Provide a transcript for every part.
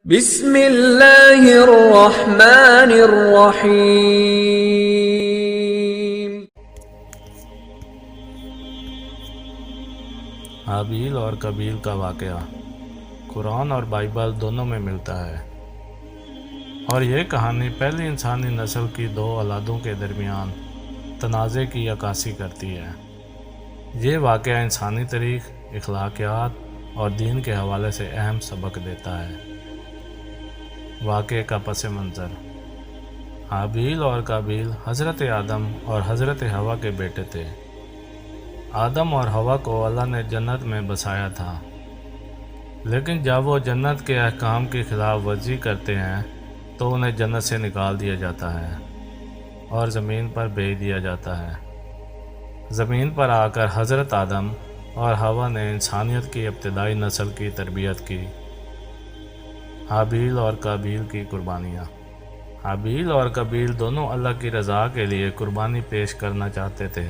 بسم اللہ الرحمن الرحیم۔ حابیل اور قابیل کا واقعہ قرآن اور بائبل دونوں میں ملتا ہے، اور یہ کہانی پہلی انسانی نسل کی دو اولادوں کے درمیان تنازع کی عکاسی کرتی ہے۔ یہ واقعہ انسانی تاریخ، اخلاقیات اور دین کے حوالے سے اہم سبق دیتا ہے۔ واقعے کا پس منظر: حابیل اور قابیل حضرت آدم اور حضرت حوا کے بیٹے تھے۔ آدم اور حوا کو اللہ نے جنت میں بسایا تھا، لیکن جب وہ جنت کے احکام کی خلاف ورزی کرتے ہیں تو انہیں جنت سے نکال دیا جاتا ہے اور زمین پر بھیج دیا جاتا ہے۔ زمین پر آ کر حضرت آدم اور حوا نے انسانیت کی ابتدائی نسل کی تربیت کی۔ حابیل اور قابیل کی قربانیاں۔ حابیل اور قابیل دونوں اللہ کی رضا کے لیے قربانی پیش کرنا چاہتے تھے۔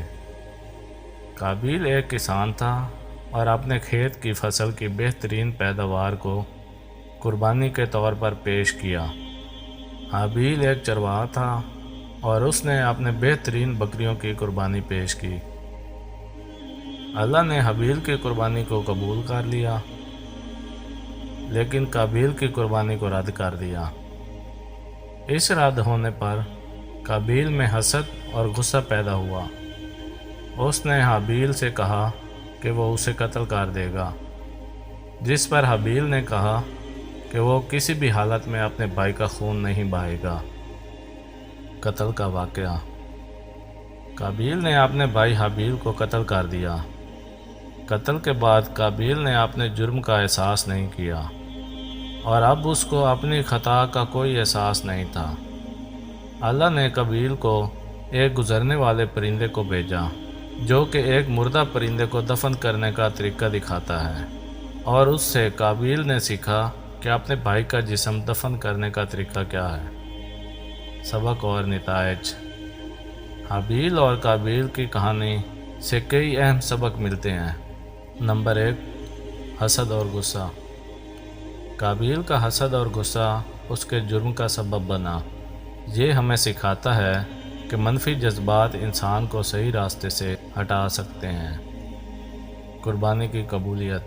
قابیل ایک کسان تھا اور اپنے کھیت کی فصل کی بہترین پیداوار کو قربانی کے طور پر پیش کیا۔ حابیل ایک چرواہا تھا اور اس نے اپنے بہترین بکریوں کی قربانی پیش کی۔ اللہ نے حابیل کی قربانی کو قبول کر لیا، لیکن قابیل کی قربانی کو رد کر دیا۔ اس رد ہونے پر قابیل میں حسد اور غصہ پیدا ہوا۔ اس نے حابیل سے کہا کہ وہ اسے قتل کر دے گا، جس پر حابیل نے کہا کہ وہ کسی بھی حالت میں اپنے بھائی کا خون نہیں بہائے گا۔ قتل کا واقعہ: قابیل نے اپنے بھائی حابیل کو قتل کر دیا۔ قتل کے بعد قابیل نے اپنے جرم کا احساس نہیں کیا، اور اب اس کو اپنی خطا کا کوئی احساس نہیں تھا۔ اللہ نے قابیل کو ایک گزرنے والے پرندے کو بھیجا، جو کہ ایک مردہ پرندے کو دفن کرنے کا طریقہ دکھاتا ہے، اور اس سے قابیل نے سیکھا کہ اپنے بھائی کا جسم دفن کرنے کا طریقہ کیا ہے۔ سبق اور نتائج: حابیل اور قابیل کی کہانی سے کئی اہم سبق ملتے ہیں۔ نمبر 1، حسد اور غصہ۔ قابیل کا حسد اور غصہ اس کے جرم کا سبب بنا۔ یہ ہمیں سکھاتا ہے کہ منفی جذبات انسان کو صحیح راستے سے ہٹا سکتے ہیں۔ قربانی کی قبولیت: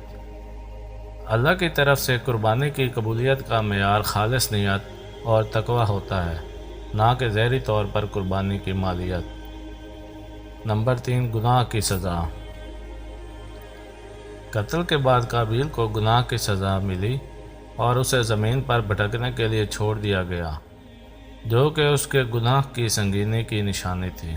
اللہ کی طرف سے قربانی کی قبولیت کا معیار خالص نیت اور تقوی ہوتا ہے، نہ کہ ظاہری طور پر قربانی کی مالیت۔ نمبر 3، گناہ کی سزا۔ قتل کے بعد قابیل کو گناہ کی سزا ملی اور اسے زمین پر بھٹکنے کے لیے چھوڑ دیا گیا، جو کہ اس کے گناہ کی سنگینی کی نشانی تھی۔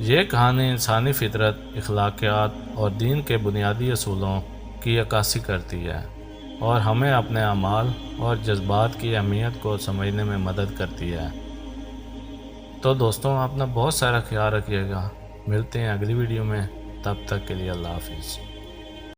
یہ کہانی انسانی فطرت، اخلاقیات اور دین کے بنیادی اصولوں کی عکاسی کرتی ہے، اور ہمیں اپنے اعمال اور جذبات کی اہمیت کو سمجھنے میں مدد کرتی ہے۔ تو دوستوں، اپنا بہت سارا خیال رکھیے گا۔ ملتے ہیں اگلی ویڈیو میں، تب تک کے لیے اللہ حافظ۔